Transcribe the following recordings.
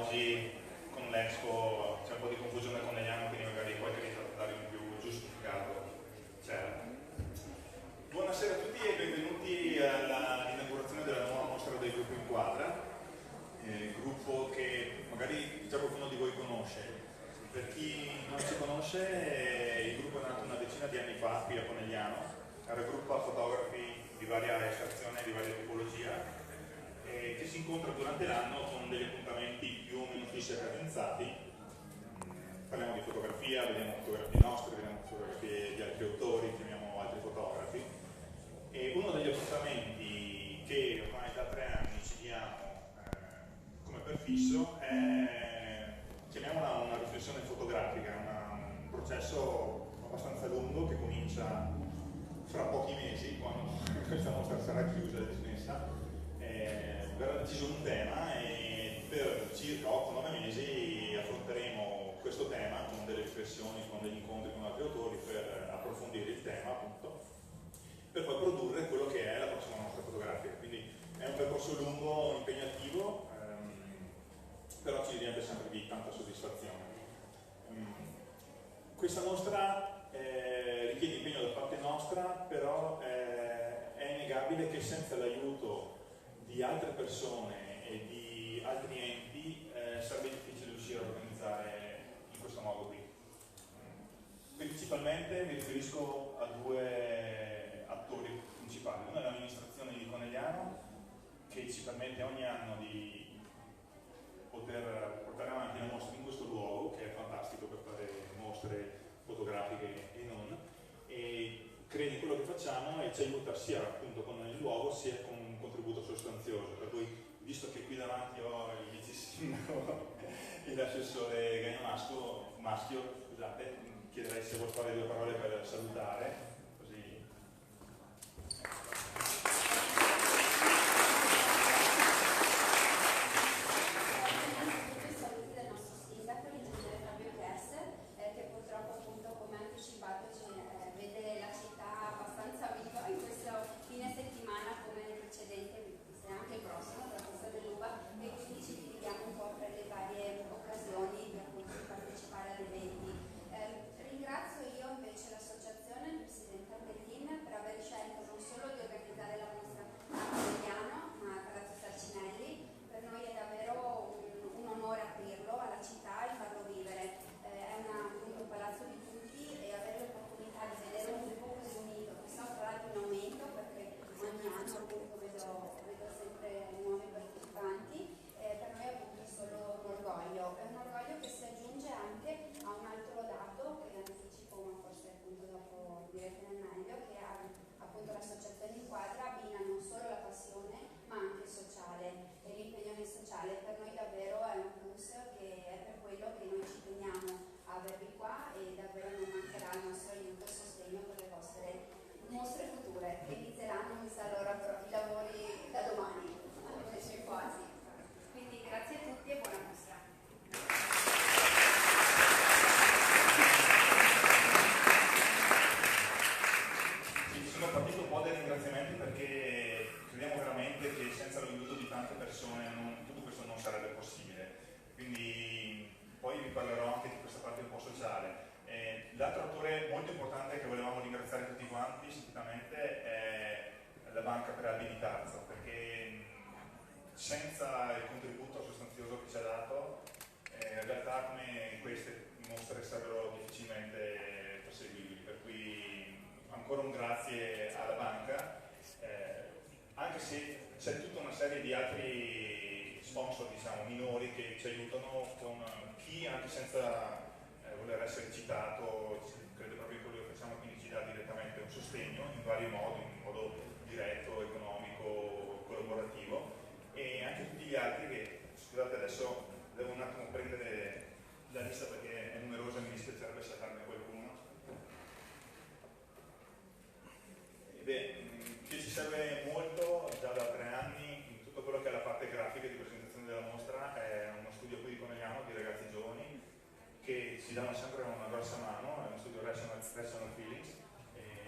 oggi con l'Expo c'è un po' di confusione con Legnano, quindi magari qualche ritardario in più giustificato c'era. Buonasera a tutti e benvenuti all'inaugurazione della nuova mostra del gruppo Inquadra, gruppo che magari già qualcuno di voi conosce. Per chi non ci conosce, il gruppo è nato una decina di anni fa qui a Conegliano, raggruppa fotografi di varia estrazione e di varia tipologia, che si incontra durante l'anno con degli appuntamenti più o meno fissi e cadenzati. Parliamo di fotografia, vediamo fotografie nostre, vediamo fotografie di altri autori, chiamiamo altri fotografi. E uno degli appuntamenti che ormai da 3 anni ci diamo come prefisso è, chiamiamola una riflessione fotografica, un processo abbastanza lungo che comincia fra pochi mesi, quando questa mostra sarà chiusa e dismessa. Verrà deciso un tema e per circa 8-9 mesi affronteremo questo tema con delle riflessioni, con degli incontri con altri autori per approfondire il tema, appunto, per poi produrre quello che è la prossima mostra fotografica. Quindi è un percorso lungo, impegnativo, però ci riempie sempre di tanta soddisfazione. Questa mostra richiede impegno da parte nostra, però è innegabile che senza l'aiuto di altre persone e di altri enti sarebbe difficile riuscire a organizzare in questo modo qui. Principalmente mi riferisco a 2 attori principali. Uno è l'amministrazione di Conegliano, che ci permette ogni anno di poter portare avanti le mostre in questo luogo, che è fantastico per fare mostre fotografiche e non, e crede in quello che facciamo e ci aiuta sia appunto con il luogo sia con un contributo sostanzioso. Per cui, visto che qui davanti ho il vice sindaco e l'assessore Maschio, scusate, chiederei se vuol fare 2 parole per salutare, così. Saluti del nostro sindaco, l'ingegnere Fabio Chesser, che purtroppo appunto, come anticipato, vede la città abbastanza viva in questo fine settimana come nel precedente, e anche il prossimo, la Corsa dell'Uva, e quindi ci dividiamo un po' per le varie occasioni per partecipare ad eventi. Ringrazio io invece l'associazione, il presidente Arbellin, per aver scelto non solo di organizzare la mostra a Conegliano, ma a Palazzo Sarcinelli. Per noi è davvero un onore aprirlo alla città e farlo vivere. È appunto un palazzo di tutti e avere l'opportunità di vedere un gruppo così unito, che sono tra l'altro in aumento perché ogni anno appunto vedo sempre nuovi partecipanti. Per noi appunto è solo un orgoglio. È un orgoglio che si aggiunge anche a un altro dato che anticipo, ma forse appunto dopo direte nel meglio, che appunto l'associazione Inquadra abbina non solo la passione ma anche il sociale e l'impegno nel sociale. Per noi davvero è un plus, che è per quello che noi ci teniamo a avervi qua e davvero non mancherà il nostro aiuto e sostegno per le vostre mostre future, che inizieranno mi sa allora però i lavori da domani, invece quasi. Quindi grazie a tutti e buona mostra. Sono partito un po' dai ringraziamenti perché crediamo veramente che senza l'aiuto di tante persone tutto questo non sarebbe possibile. Quindi poi vi parlerò anche di questa parte un po' sociale. L'altro attore molto importante che volevamo ringraziare tutti quanti sicuramente è la Banca per Albi di Tarzo, perché senza il contributo sostanzioso che ci ha dato, in realtà come queste mostre sarebbero difficilmente perseguibili. Per cui ancora un grazie alla banca, anche se c'è tutta una serie di altri sponsor, diciamo, minori che ci aiutano con chi, anche senza voler essere citato, credo proprio in quello che facciamo, quindi ci dà direttamente un sostegno in vari modi, in modo diretto, economico, collaborativo, e anche tutti gli altri che, scusate adesso devo un attimo prendere la lista perché è numerosa e mi dispiacerebbe saltarne qualcuno. Che ci serve molto già da 3 anni in tutto quello che è la parte grafica di presentazione della mostra. È uno studio qui di Conegliano di ragazzi giovani che ci danno sempre una grossa mano, è uno studio Rational Feelings,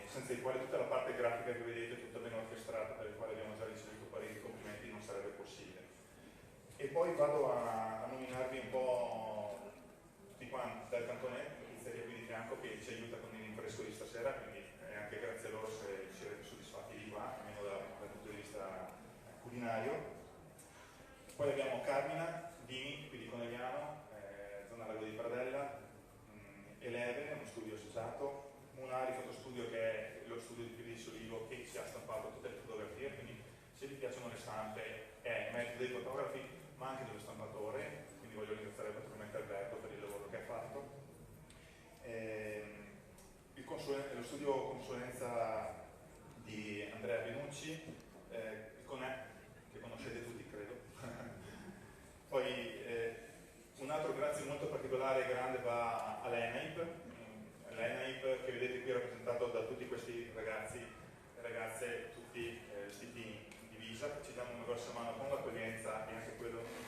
senza il quale tutta la parte grafica che vedete, tutta ben orchestrata, per il quale abbiamo già ricevuto parecchi complimenti, non sarebbe possibile. E poi vado a nominarvi fianco che ci aiuta con il rinfresco di stasera, quindi è anche grazie a loro se siete soddisfatti di qua, almeno dal punto di vista culinario. Poi abbiamo Carmina Dini, qui di Conegliano, zona Lago di Pradella, Eleve, uno studio associato, Munari Fotostudio, che è lo studio di Piedi Solivo che ci ha stampato tutte le fotografie, quindi se vi piacciono le stampe è in merito dei fotografi ma anche dello stampatore, quindi voglio ringraziare particolarmente Alberto per il lavoro che ha fatto. Lo studio consulenza di Andrea Benucci, il Conè, che conoscete tutti credo. Poi un altro grazie molto particolare e grande va all'ENAIP, l'ENAIP che vedete qui rappresentato da tutti questi ragazzi e ragazze, tutti vestiti in divisa, che ci danno una grossa mano con l'accoglienza e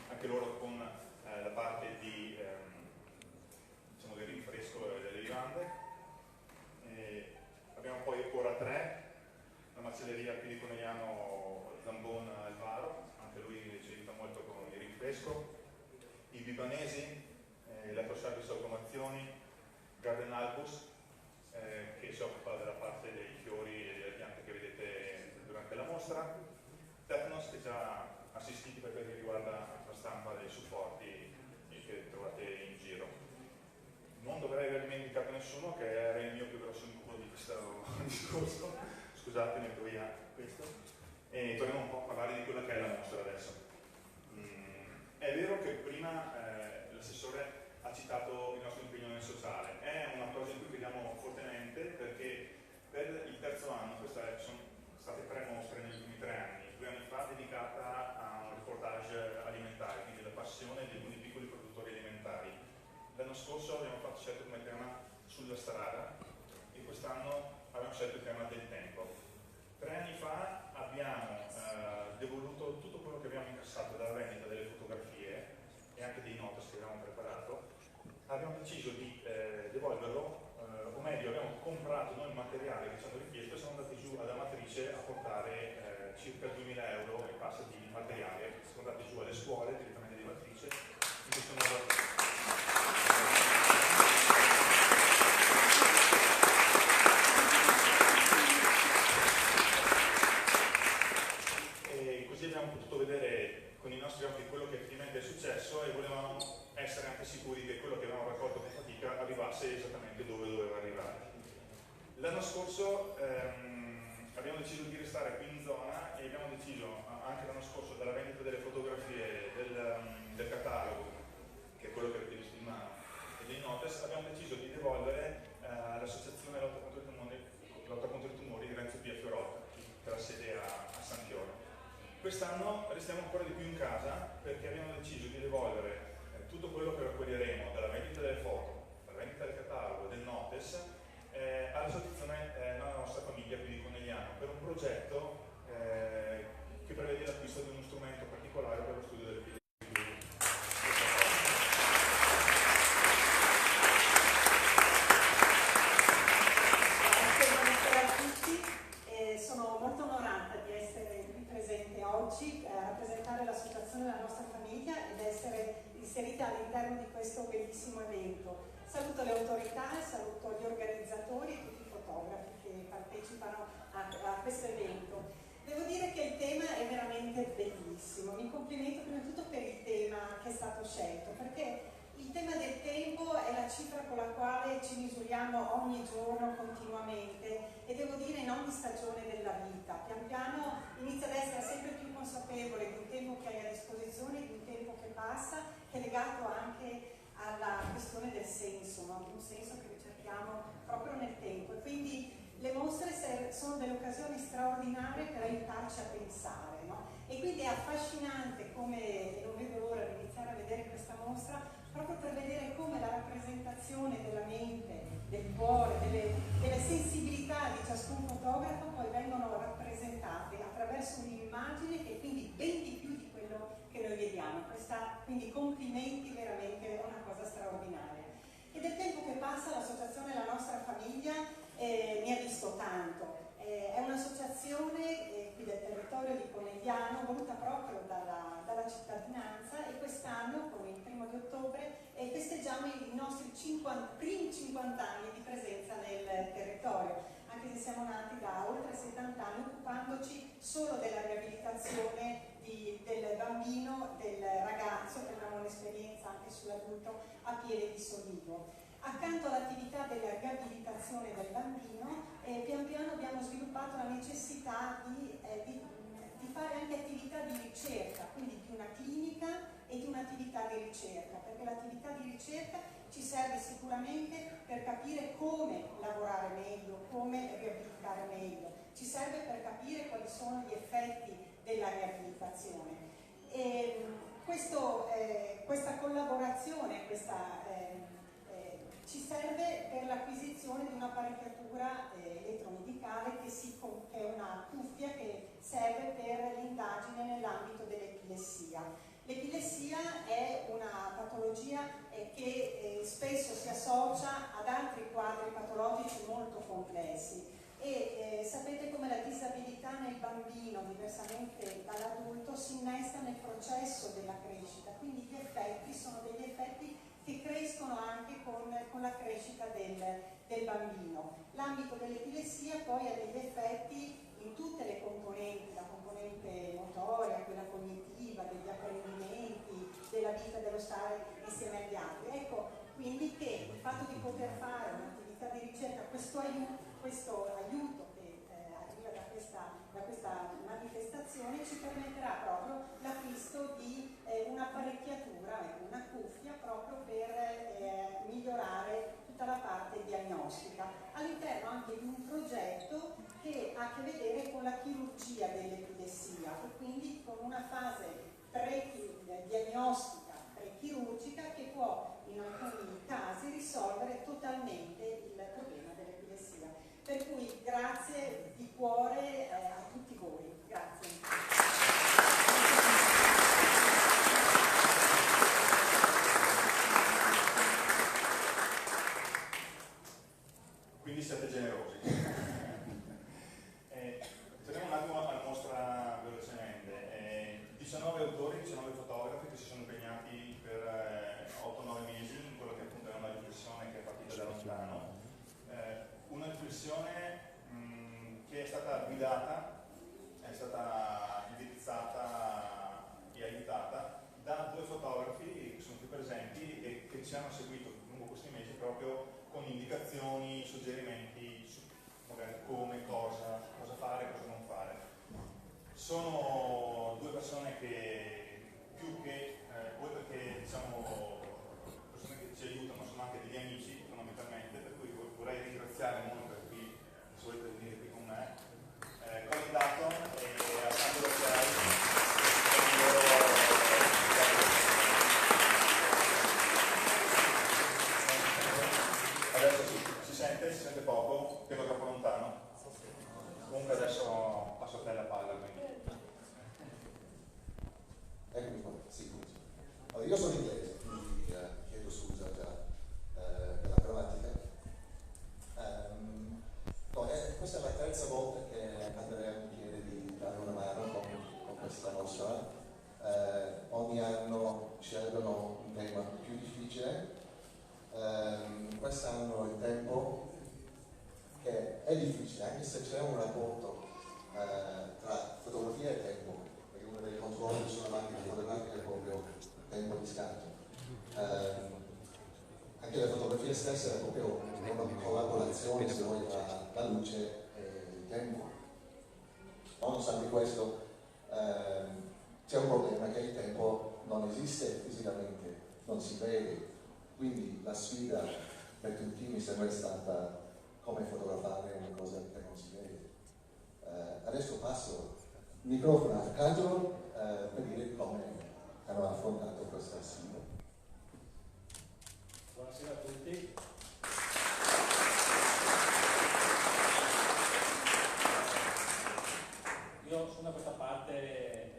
anche loro con la parte di diciamo del rinfresco e delle vivande. Abbiamo poi Ora 3, la macelleria qui di Conegliano Zambon Alvaro, anche lui ci aiuta molto con il rinfresco. I Bibanesi, Elettroservice Automazioni, Garden Albus, che si occupa della parte dei fiori e delle piante che vedete durante la mostra. Tecnos, che ci ha assistiti per quel che riguarda la stampa dei supporti che trovate in giro. Non dovrei aver dimenticato nessuno, che era il mio più grosso incubo di questo discorso. Scusate, metto via questo. E torniamo un po' a parlare di quella che è la mostra adesso. È vero che prima l'assessore ha citato il nostro impegno nel sociale, è una cosa in cui crediamo fortemente perché per il terzo anno, sono state 3 mostre negli ultimi 3 anni, 2 anni fa dedicata a un reportage alimentare, quindi la passione di alcuni piccoli produttori alimentari. L'anno scorso abbiamo scelto come tema sulla strada e quest'anno abbiamo scelto il tema del tempo. 3 anni fa abbiamo devoluto tutto quello che abbiamo incassato dalla vendita delle fotografie e anche dei notes che avevamo preparato. Abbiamo deciso di devolverlo, o meglio abbiamo comprato noi il materiale che ci hanno richiesto e siamo andati giù ad Amatrice a portare circa 2.000 euro e passa di materiale. Siamo andati giù alle scuole direttamente di Amatrice in questo modo. Abbiamo potuto vedere con i nostri occhi quello che effettivamente è successo e volevamo essere anche sicuri che quello che avevamo raccolto con fatica arrivasse esattamente dove doveva arrivare. L'anno scorso abbiamo deciso di restare qui in zona e abbiamo deciso anche l'anno scorso dalla vendita delle fotografie del catalogo, che è quello che avete visto in mano, e dei notes, abbiamo deciso di devolvere all'associazione lotta contro i tumori di Renzo Pia Fiorota, che ha la sede a San Chioro. Quest'anno restiamo ancora di più in casa perché abbiamo deciso di devolvere tutto quello che raccoglieremo dalla vendita delle foto, dalla vendita del catalogo, del notes, all'associazione La Nostra Famiglia qui di Conegliano per un progetto che prevede l'acquisto di uno strumento particolare per lo studio del video. Sono molto onorata di essere qui presente oggi a rappresentare l'associazione La Nostra Famiglia ed essere inserita all'interno di questo bellissimo evento. Saluto le autorità, saluto gli organizzatori e tutti i fotografi che partecipano a questo evento. Devo dire che il tema è veramente bellissimo, mi complimento prima di tutto per il tema che è stato scelto, perché il tema del tempo è la cifra con la quale ci misuriamo ogni giorno, continuamente, e devo dire in ogni stagione della vita. Pian piano inizia ad essere sempre più consapevole di un tempo che hai a disposizione, di un tempo che passa, che è legato anche alla questione del senso, no? Un senso che ricerchiamo proprio nel tempo. E quindi le mostre sono delle occasioni straordinarie per aiutarci a pensare, no? E quindi è affascinante come, non vedo l'ora di iniziare a vedere questa mostra, proprio per vedere come la rappresentazione della mente, del cuore, delle sensibilità di ciascun fotografo poi vengono rappresentate attraverso un'immagine che è quindi ben di più di quello che noi vediamo. Quindi complimenti, veramente è una cosa straordinaria. E del tempo che passa l'associazione La Nostra Famiglia ne ha visto tanto. È un'associazione qui del territorio di Conegliano voluta proprio dalla cittadinanza e quest'anno, come il 1° di ottobre, festeggiamo i nostri primi 50 anni di presenza nel territorio, anche se siamo nati da oltre 70 anni occupandoci solo della riabilitazione del bambino, del ragazzo, che abbiamo un'esperienza anche sull'adulto a piede di solivo. Accanto all'attività della riabilitazione del bambino, pian piano abbiamo sviluppato la necessità di fare anche attività di ricerca, quindi di una clinica e di un'attività di ricerca, perché l'attività di ricerca ci serve sicuramente per capire come lavorare meglio, come riabilitare meglio, ci serve per capire quali sono gli effetti della riabilitazione. E questa collaborazione, ci serve per l'acquisizione di un'apparecchiatura elettromedicale che è una cuffia che serve per l'indagine nell'ambito dell'epilessia. L'epilessia è una patologia che spesso si associa ad altri quadri patologici molto complessi e sapete come la disabilità nel bambino, diversamente dall'adulto, si innesta nel processo della crescita, quindi gli effetti sono degli effetti che crescono anche con la crescita del bambino. L'ambito dell'epilessia poi ha degli effetti in tutte le componenti, la componente motoria, quella cognitiva, degli apprendimenti, della vita, dello stare insieme agli altri. Ecco quindi che il fatto di poter fare un'attività di ricerca, questo aiuto che arriva da questa manifestazione ci permetterà proprio l'acquisto di un'apparecchiatura, una cuffia proprio per migliorare tutta la parte diagnostica, all'interno anche di un progetto che ha a che vedere con la chirurgia dell'epilessia e quindi con una fase diagnostica pre-chirurgica che può in alcuni casi risolvere totalmente il problema dell'epilessia. Per cui grazie di cuore a tutti voi. Grazie. Quindi siate generosi. Torniamo un attimo alla mostra velocemente. 19 autori, 19 fotografi che si sono impegnati per 8-9 mesi in quello che appunto è una riflessione che è partita da lontano. Una riflessione che è stata guidata, è stata indirizzata e aiutata da 2 fotografi che sono qui presenti e che ci hanno seguito lungo questi mesi proprio con indicazioni, suggerimenti su magari come, cosa fare, cosa non fare. Sono 2 persone che più che, oltre che diciamo persone che ci aiutano, sono anche degli amici fondamentalmente, per cui vorrei ringraziare molto per chi se volete venire qui con me, Colin Dutton e Alessandro Chiari. Adesso si sente poco, vedo troppo lontano. Comunque adesso passo a te la palla. Eccomi qua, sì. Allora, io sono inglese, quindi chiedo scusa già della grammatica. Questa è la 3ª volta che Andrea mi chiede di dare una mano con questa mostra. Ogni anno scelgono un tema più difficile. Quest'anno il tempo che è difficile, anche se c'è un rapporto tra fotografia e tempo, perché uno dei controlli sulla macchina fotografica è proprio tempo di scatto. Anche la fotografia stessa è proprio una collaborazione, se vuoi, tra la luce e il tempo. Nonostante questo, c'è un problema che il tempo non esiste fisicamente, non si vede. Quindi la sfida per tutti mi sembra stata come fotografare una cosa che non si vede. Adesso passo il microfono a Carlo per dire come hanno affrontato questa sfida. Buonasera a tutti. Io sono da questa parte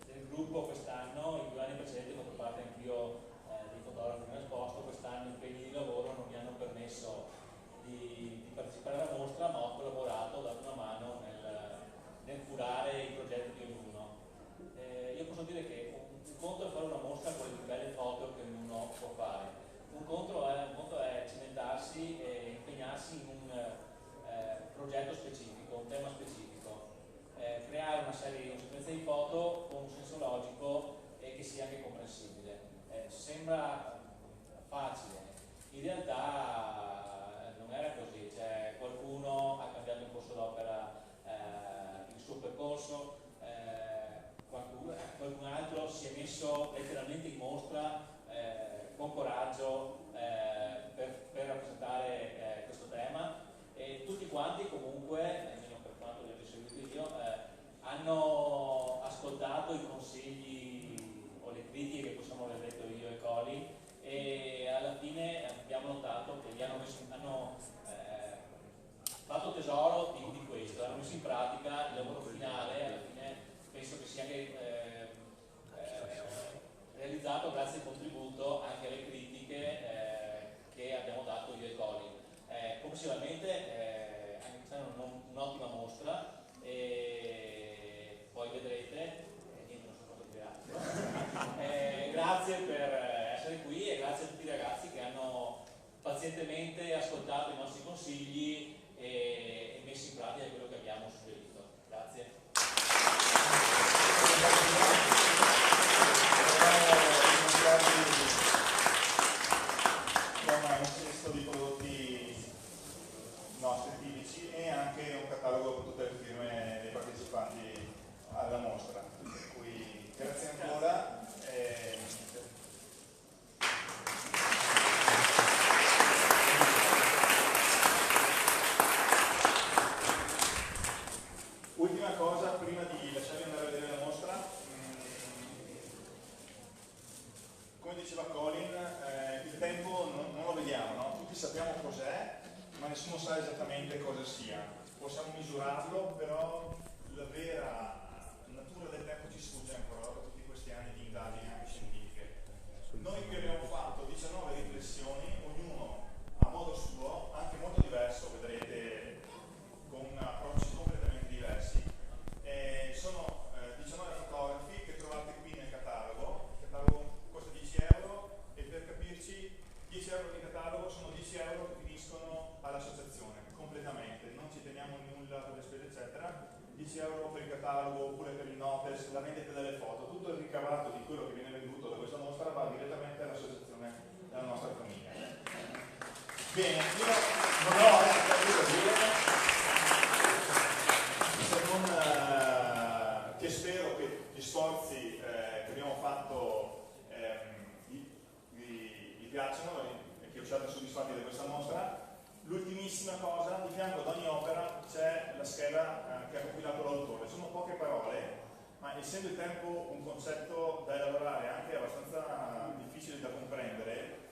del gruppo quest'anno, i 2 anni precedenti ho fatto parte anch'io dei fotografi che hanno esposto, quest'anno i impegni di lavoro non mi hanno permesso di partecipare alla mostra, ma ho collaborato, ho dato una mano nel curare i progetti di ognuno. Io posso dire che un conto è fare una mostra comprensibile. Sembra facile, in realtà non era così, cioè qualcuno ha cambiato in corso d'opera il suo percorso, qualcun altro si è messo letteralmente in mostra con coraggio per rappresentare questo tema, e tutti quanti comunque, almeno per quanto li ho seguito io, hanno ascoltato i consigli o le critiche che possiamo aver detto io e Coli, e alla fine abbiamo notato che hanno fatto tesoro di questo, hanno messo in pratica il lavoro finale. Alla fine penso che sia anche realizzato grazie al contributo anche alle critiche che abbiamo dato io e Colin. Complessivamente anche questa è un'ottima mostra, e poi vedrete, niente, non so cosa dire altro. Grazie per essere qui e grazie a tutti i ragazzi che hanno pazientemente ascoltato i nostri consigli e messo in pratica quello che abbiamo suggerito. Grazie. Un cesto di prodotti nostri tipici e anche un catalogo con tutte le firme dei partecipanti alla mostra. Per cui grazie ancora. Ultima cosa, prima di lasciarvi andare a vedere la mostra, come diceva Colin, il tempo non lo vediamo, no? Tutti sappiamo cos'è, ma nessuno sa esattamente cosa sia. Possiamo misurarlo, però la vera natura del tempo ci sfugge ancora dopo tutti questi anni di indagini anche scientifiche. Noi qui abbiamo fatto 19 riflessioni, ognuno a modo suo, anche molto diverso, vedrete, con approcci completamente diversi. Sono 19 fotografi che trovate qui nel catalogo. Il catalogo costa 10 euro e, per capirci, 10 euro di catalogo sono 10 euro che finiscono all'associazione completamente, non ci teniamo nulla per le spese eccetera. 10 euro per il catalogo oppure per il notice, la vendita delle foto, tutto il ricavato di quello che viene venduto da questa mostra va direttamente all'associazione della nostra famiglia. Bene, io non ho altro da dire se non che spero che gli sforzi che abbiamo fatto vi piacciono e che siate soddisfatti di questa mostra. L'ultimissima cosa, di fianco ad ogni opera c'è la scheda che ha compilato l'autore. Sono poche parole, ma essendo il tempo un concetto da elaborare anche abbastanza difficile da comprendere,